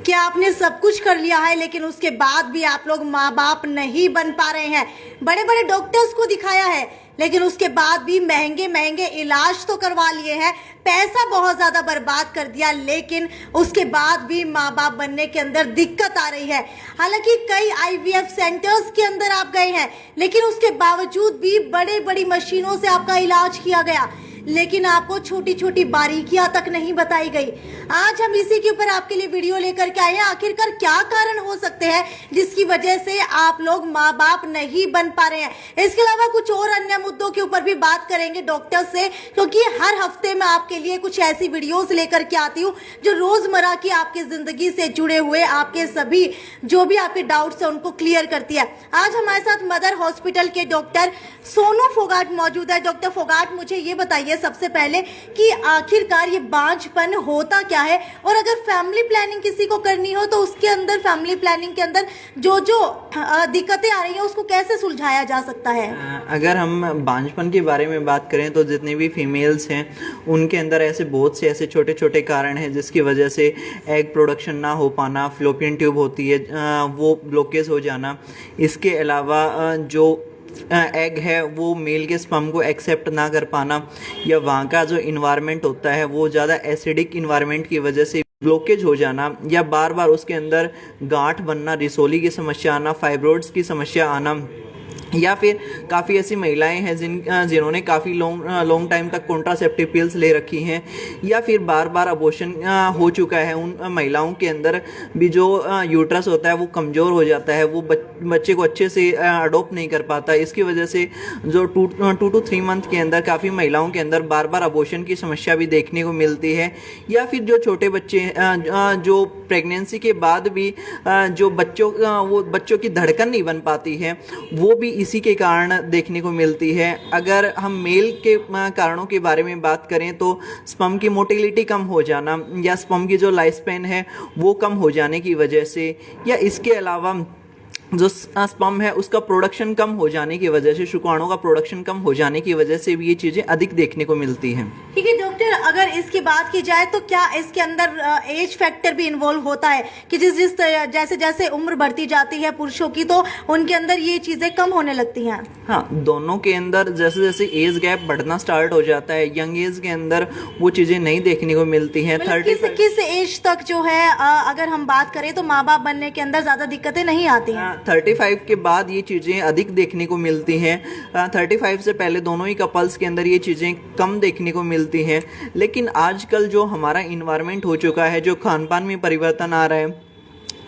क्या आपने सब कुछ कर लिया है लेकिन उसके बाद भी आप लोग माँ बाप नहीं बन पा रहे हैं? बड़े बड़े डॉक्टर्स को दिखाया है लेकिन उसके बाद भी महंगे महंगे इलाज तो करवा लिए हैं, पैसा बहुत ज़्यादा बर्बाद कर दिया, लेकिन उसके बाद भी माँ बाप बनने के अंदर दिक्कत आ रही है। हालांकि कई आईवीएफ सेंटर्स के अंदर आप गए हैं लेकिन उसके बावजूद भी बड़े बड़ी मशीनों से आपका इलाज किया गया, लेकिन आपको छोटी छोटी बारीकियां तक नहीं बताई गई। आज हम इसी के ऊपर आपके लिए वीडियो लेकर के आए हैं। आखिरकार क्या कारण हो सकते हैं जिसकी वजह से आप लोग माँ बाप नहीं बन पा रहे हैं। इसके अलावा कुछ और अन्य मुद्दों के ऊपर भी बात करेंगे डॉक्टर से, क्योंकि हर हफ्ते मैं आपके लिए कुछ ऐसी वीडियोस लेकर के आती हूँ जो रोजमर्रा की आपकी जिंदगी से जुड़े हुए आपके सभी जो भी आपके डाउट्स है उनको क्लियर करती है। आज हमारे साथ मदर हॉस्पिटल के डॉक्टर सोनू फोगाट मौजूद है। डॉक्टर फोगाट, मुझे ये बताइए सबसे पहले कि आखिरकार ये बांझपन होता क्या है, और अगर फैमिली प्लानिंग किसी को करनी हो तो उसके अंदर फैमिली प्लानिंग के अंदर जो जो दिक्कतें आ रही हैं उसको कैसे सुलझाया जा सकता है? अगर हम बांझपन के बारे में बात करें तो जितने भी फीमेल्स हैं उनके अंदर ऐसे बहुत से ऐसे छोटे छोटे कारण हैं जिसकी वजह से एग प्रोडक्शन ना हो पाना, फ्लोपियन ट्यूब होती है वो ब्लॉकेज हो जाना। इसके अलावा जो एग है वो मेल के स्पर्म को एक्सेप्ट ना कर पाना, या वहाँ का जो इन्वायरमेंट होता है वो ज़्यादा एसिडिक इन्वायरमेंट की वजह से ब्लॉकेज हो जाना, या बार बार उसके अंदर गांठ बनना, रिसोली की समस्या आना, फाइब्रोइड्स की समस्या आना, या फिर काफ़ी ऐसी महिलाएं हैं जिन्होंने काफ़ी लॉन्ग टाइम तक कॉन्ट्रासेप्टिव पिल्स ले रखी हैं, या फिर बार बार अबॉर्शन हो चुका है। उन महिलाओं के अंदर भी जो यूट्रस होता है वो कमज़ोर हो जाता है, वो बच्चे को अच्छे से अडॉप्ट नहीं कर पाता। इसकी वजह से जो 2 to 3 मंथ के अंदर काफ़ी महिलाओं के अंदर बार बार अबॉर्शन की समस्या भी देखने को मिलती है। या फिर जो छोटे बच्चे जो प्रेगनेंसी के बाद भी जो बच्चों की धड़कन नहीं बन पाती है, वो भी इसी के कारण देखने को मिलती है। अगर हम मेल के कारणों के बारे में बात करें तो स्पर्म की मोटिलिटी कम हो जाना, या स्पर्म की जो लाइफ स्पैन है वो कम हो जाने की वजह से, या इसके अलावा जो स्पर्म है उसका प्रोडक्शन कम हो जाने की वजह से, शुक्राणुओं का प्रोडक्शन कम हो जाने की वजह से भी ये चीज़ें अधिक देखने को मिलती हैं। ठीक है डॉक्टर, अगर इसकी बात की जाए तो क्या इसके अंदर एज फैक्टर भी इन्वॉल्व होता है कि जैसे जैसे उम्र बढ़ती जाती है पुरुषों की तो उनके अंदर ये चीज़ें कम होने लगती हैं? हाँ, दोनों के अंदर जैसे जैसे एज गैप बढ़ना स्टार्ट हो जाता है, यंग एज के अंदर वो चीज़ें नहीं देखने को मिलती हैं। 35 किस एज तक जो है अगर हम बात करें तो माँ बाप बनने के अंदर ज़्यादा दिक्कतें नहीं आती हैं? 35 के बाद ये चीज़ें अधिक देखने को मिलती हैं। 35 से पहले दोनों ही कपल्स के अंदर ये चीज़ें कम देखने को मिलती हैं। लेकिन आजकल जो हमारा इन्वायरमेंट हो चुका है, जो खान पान में परिवर्तन आ रहा है,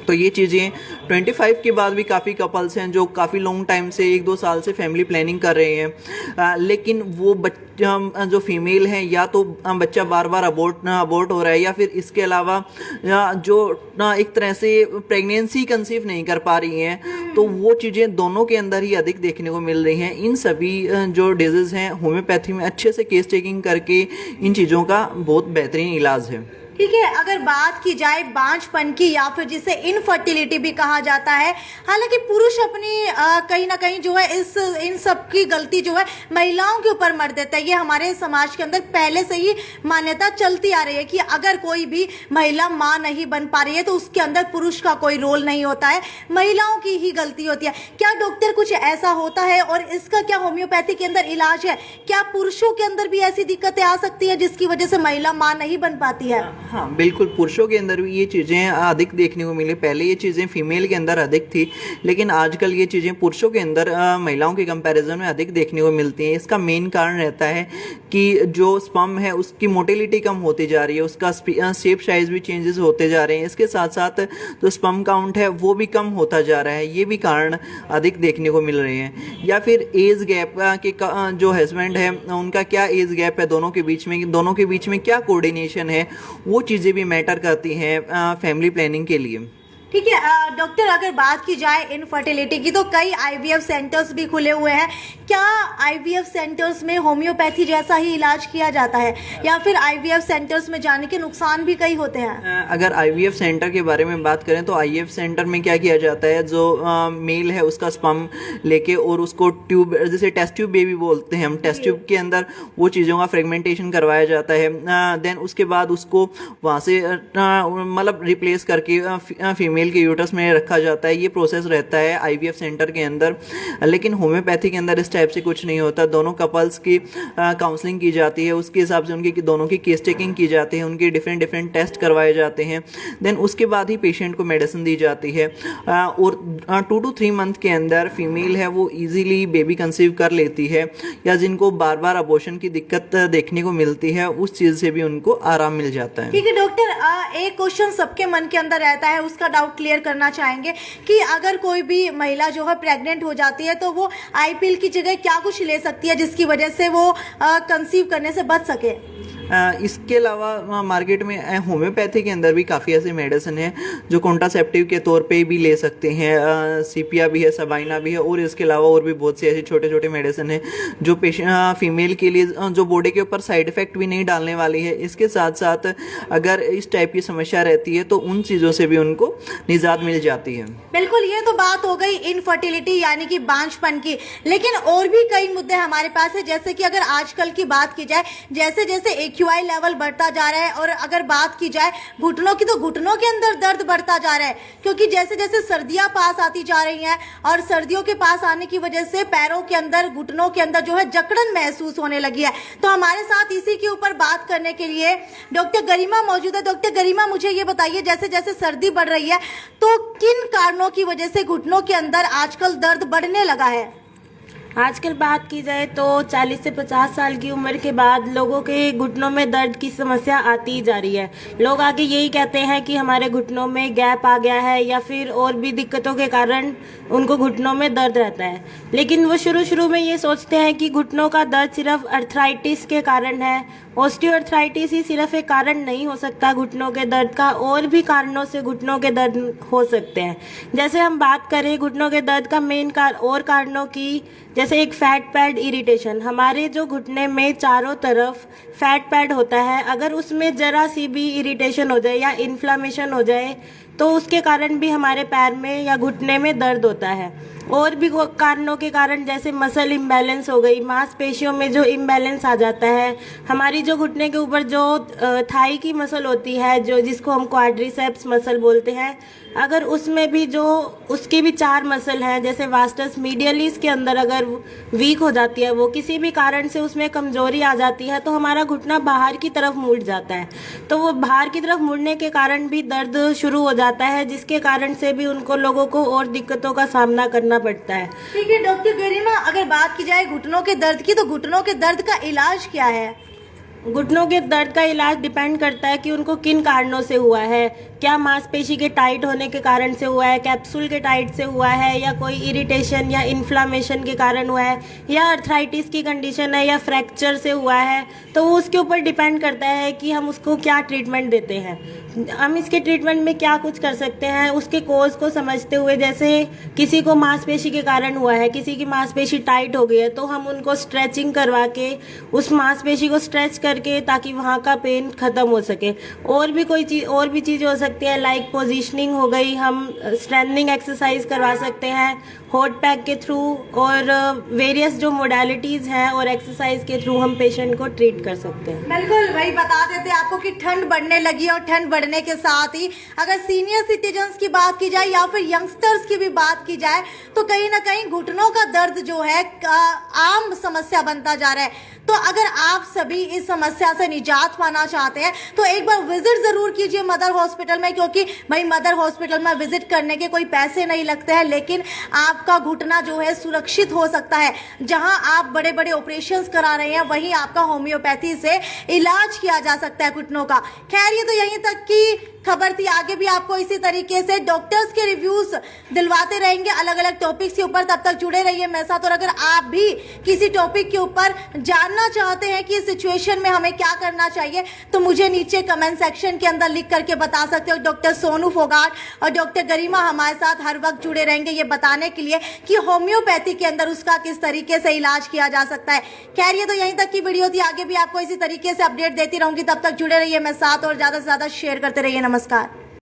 तो ये चीज़ें 25 के बाद भी काफ़ी कपल्स हैं जो काफ़ी लॉन्ग टाइम से 1-2 साल से फैमिली प्लानिंग कर रहे हैं, लेकिन वो बच्चा जो फीमेल हैं या तो बच्चा बार बार अबॉर्ट हो रहा है, या फिर इसके अलावा जो एक तरह से प्रेगनेंसी कंसीव नहीं कर पा रही हैं, तो वो चीज़ें दोनों के अंदर ही अधिक देखने को मिल रही हैं। इन सभी जो डिजीज़ हैं होम्योपैथी में अच्छे से केस टेकिंग करके इन चीज़ों का बहुत बेहतरीन इलाज है। ठीक है, अगर बात की जाए बांझपन की या फिर जिसे इनफर्टिलिटी भी कहा जाता है, हालांकि पुरुष अपनी कहीं ना कहीं जो है इन सब की गलती जो है महिलाओं के ऊपर मर देता है। ये हमारे समाज के अंदर पहले से ही मान्यता चलती आ रही है कि अगर कोई भी महिला माँ नहीं बन पा रही है तो उसके अंदर पुरुष का कोई रोल नहीं होता है, महिलाओं की ही गलती होती है। क्या डॉक्टर कुछ ऐसा होता है और इसका क्या होम्योपैथी के अंदर इलाज है? क्या पुरुषों के अंदर भी ऐसी दिक्कतें आ सकती है जिसकी वजह से महिला माँ नहीं बन पाती है? हाँ बिल्कुल, पुरुषों के अंदर भी ये चीज़ें अधिक देखने को मिली। पहले ये चीज़ें फीमेल के अंदर अधिक थी, लेकिन आजकल ये चीज़ें पुरुषों के अंदर महिलाओं के कंपैरिजन में अधिक देखने को मिलती हैं। इसका मेन कारण रहता है कि जो स्पर्म है उसकी मोटिलिटी कम होती जा रही है, उसका शेप साइज भी चेंजेस होते जा रहे हैं। इसके साथ साथ जो स्पर्म काउंट है वो भी कम होता जा रहा है। ये भी कारण अधिक देखने को मिल रहे हैं। या फिर एज गैप के जो हस्बैंड है उनका क्या एज गैप है दोनों के बीच में क्या कोऑर्डिनेशन है, वो चीज़ें भी मैटर करती हैं फैमिली प्लानिंग के लिए। ठीक है डॉक्टर, अगर बात की जाए इनफर्टिलिटी की तो कई आईवीएफ सेंटर्स भी खुले हुए हैं। क्या आईवीएफ सेंटर्स में होम्योपैथी जैसा ही इलाज किया जाता है या फिर आईवीएफ सेंटर्स में जाने के नुकसान भी कई होते हैं? अगर आईवीएफ सेंटर के बारे में बात करें तो आईवीएफ सेंटर में क्या किया जाता है, जो मेल है उसका स्पर्म लेके और उसको ट्यूब, जैसे टेस्ट ट्यूब बेबी बोलते हैं हम, टेस्ट ट्यूब के अंदर वो चीज़ों का फ्रेगमेंटेशन करवाया जाता है। देन उसके बाद उसको वहाँ से मतलब रिप्लेस करके फीमेल के यूट्रस में रखा जाता है। ये प्रोसेस रहता है आईवीएफ सेंटर के अंदर। लेकिन होम्योपैथी के अंदर इस टाइप से कुछ नहीं होता। दोनों कपल्स की काउंसलिंग की जाती है, उसके हिसाब से उनकी दोनों की केस टेकिंग की जाती है, उनके डिफरेंट टेस्ट करवाए जाते हैं। देन उसके बाद ही पेशेंट को मेडिसिन दी जाती है और 2 to 3 मंथ के अंदर फीमेल है वो इजीली बेबी कंसीव कर लेती है, या जिनको बार बार अबॉर्शन की दिक्कत देखने को मिलती है उस चीज़ से भी उनको आराम मिल जाता है। ठीक है डॉक्टर, एक क्वेश्चन सबके मन के अंदर रहता है, उसका डाउट क्लियर करना चाहेंगे कि अगर कोई भी महिला जो है प्रेग्नेंट हो जाती है तो वो आईपीएल की जगह क्या कुछ ले सकती है जिसकी वजह से वो कंसीव करने से बच सके? इसके अलावा मार्केट में होम्योपैथी के अंदर भी काफ़ी ऐसे मेडिसिन हैं जो कॉन्ट्रासेप्टिव के तौर पे भी ले सकते हैं। सीपिया भी है, सबाइना भी है, और इसके अलावा और भी बहुत से ऐसे छोटे छोटे मेडिसिन हैं जो फीमेल के लिए जो बॉडी के ऊपर साइड इफेक्ट भी नहीं डालने वाली है। इसके साथ साथ अगर इस टाइप की समस्या रहती है तो उन चीज़ों से भी उनको निजात मिल जाती है। बिल्कुल, ये तो बात हो गई इनफर्टिलिटी यानी कि बांझपन की, लेकिन और भी कई मुद्दे हमारे पास है। जैसे कि अगर आजकल की बात की जाए, जैसे जैसे AQI लेवल बढ़ता जा रहा है, और अगर बात की जाए घुटनों की तो घुटनों के अंदर दर्द बढ़ता जा रहा है, क्योंकि जैसे जैसे सर्दियां पास आती जा रही हैं और सर्दियों के पास आने की वजह से पैरों के अंदर, घुटनों के अंदर जो है जकड़न महसूस होने लगी है। तो हमारे साथ इसी के ऊपर बात करने के लिए डॉक्टर गरिमा मौजूद है। डॉक्टर गरिमा, मुझे ये बताइए, जैसे जैसे सर्दी बढ़ रही है तो किन कारणों की वजह से घुटनों के अंदर आजकल दर्द बढ़ने लगा है? आजकल बात की जाए तो 40 से 50 साल की उम्र के बाद लोगों के घुटनों में दर्द की समस्या आती ही जा रही है। लोग आगे यही कहते हैं कि हमारे घुटनों में गैप आ गया है या फिर और भी दिक्कतों के कारण उनको घुटनों में दर्द रहता है, लेकिन वो शुरू में ये सोचते हैं कि घुटनों का दर्द सिर्फ अर्थराइटिस के कारण है। ऑस्टियोआर्थराइटिस ही सिर्फ एक कारण नहीं हो सकता घुटनों के दर्द का, और भी कारणों से घुटनों के दर्द हो सकते हैं। जैसे हम बात करें घुटनों के दर्द का मेन कारणों की, जैसे एक फैट पैड इरिटेशन। हमारे जो घुटने में चारों तरफ फैट पैड होता है, अगर उसमें जरा सी भी इरिटेशन हो जाए या इन्फ्लामेशन हो जाए तो उसके कारण भी हमारे पैर में या घुटने में दर्द होता है। और भी कारणों के कारण, जैसे मसल इम्बैलेंस हो गई, मांसपेशियों में जो इम्बैलेंस आ जाता है, हमारी जो घुटने के ऊपर जो थाई की मसल होती है, जो जिसको हम क्वाड्रिसेप्स मसल बोलते हैं, अगर उसमें भी जो उसकी भी 4 मसल हैं, जैसे वास्टस मीडियलिस के अंदर अगर वीक हो जाती है, वो किसी भी कारण से उसमें कमजोरी आ जाती है तो हमारा घुटना बाहर की तरफ मुड़ जाता है। तो वो बाहर की तरफ मुड़ने के कारण भी दर्द शुरू हो जाता है, जिसके कारण से भी उनको लोगों को और दिक्कतों का सामना करना पड़ता है। ठीक है डॉक्टर गरिमा, अगर बात की जाए घुटनों के दर्द की तो घुटनों के दर्द का इलाज क्या है? घुटनों के दर्द का इलाज डिपेंड करता है कि उनको किन कारणों से हुआ है। क्या मांसपेशी के टाइट होने के कारण से हुआ है, कैप्सूल के टाइट से हुआ है, या कोई इरिटेशन या इन्फ्लामेशन के कारण हुआ है, या अर्थराइटिस की कंडीशन है, या फ्रैक्चर से हुआ है। तो वो उसके ऊपर डिपेंड करता है कि हम उसको क्या ट्रीटमेंट देते हैं। हम इसके ट्रीटमेंट में क्या कुछ कर सकते हैं, उसके कोज को समझते हुए। जैसे किसी को मांसपेशी के कारण हुआ है, किसी की मांसपेशी टाइट हो गई है, तो हम उनको स्ट्रेचिंग करवा के उस मांसपेशी को स्ट्रेच करके ताकि वहाँ का पेन खत्म हो सके। और भी चीज़ें हो सकती है, लाइक पोजीशनिंग हो गई, हम स्ट्रेंथनिंग एक्सरसाइज करवा सकते हैं हॉट पैक के थ्रू, और वेरियस जो मोडालिटीज़ हैं और एक्सरसाइज के थ्रू हम पेशेंट को ट्रीट कर सकते हैं। बिल्कुल, वही बता देते आपको कि ठंड बढ़ने लगी, और ठंड बढ़ने के साथ ही अगर सीनियर सिटीजन्स की बात की जाए या फिर यंगस्टर्स की भी बात की जाए तो कहीं ना कहीं घुटनों का दर्द जो है आम समस्या बनता जा रहा है। तो अगर आप सभी इस समस्या से निजात पाना चाहते हैं तो एक बार विजिट जरूर कीजिए मदर हॉस्पिटल में, क्योंकि भाई मदर हॉस्पिटल में विजिट करने के कोई पैसे नहीं लगते हैं, लेकिन आपका घुटना जो है सुरक्षित हो सकता है। जहां आप बड़े बड़े ऑपरेशंस करा रहे हैं वहीं आपका होम्योपैथी से इलाज किया जा सकता है घुटनों का। खैर, ये तो यहीं तक कि खबर थी। आगे भी आपको इसी तरीके से डॉक्टर्स के रिव्यूज दिलवाते रहेंगे अलग अलग टॉपिक्स के ऊपर। तब तक जुड़े रहिए मेरे साथ। और अगर आप भी किसी टॉपिक के ऊपर जानना चाहते हैं कि इस सिचुएशन में हमें क्या करना चाहिए, तो मुझे नीचे कमेंट सेक्शन के अंदर लिख करके बता सकते हो। डॉक्टर सोनू फोगाट और डॉक्टर गरिमा हमारे साथ हर वक्त जुड़े रहेंगे ये बताने के लिए कि होम्योपैथी के अंदर उसका किस तरीके से इलाज किया जा सकता है। खैर, ये तो यहीं तक की वीडियो थी। आगे भी आपको इसी तरीके से अपडेट देती रहूंगी। तब तक जुड़े रहिए मेरे साथ और ज्यादा से ज्यादा शेयर करते रहिए। नमस्कार।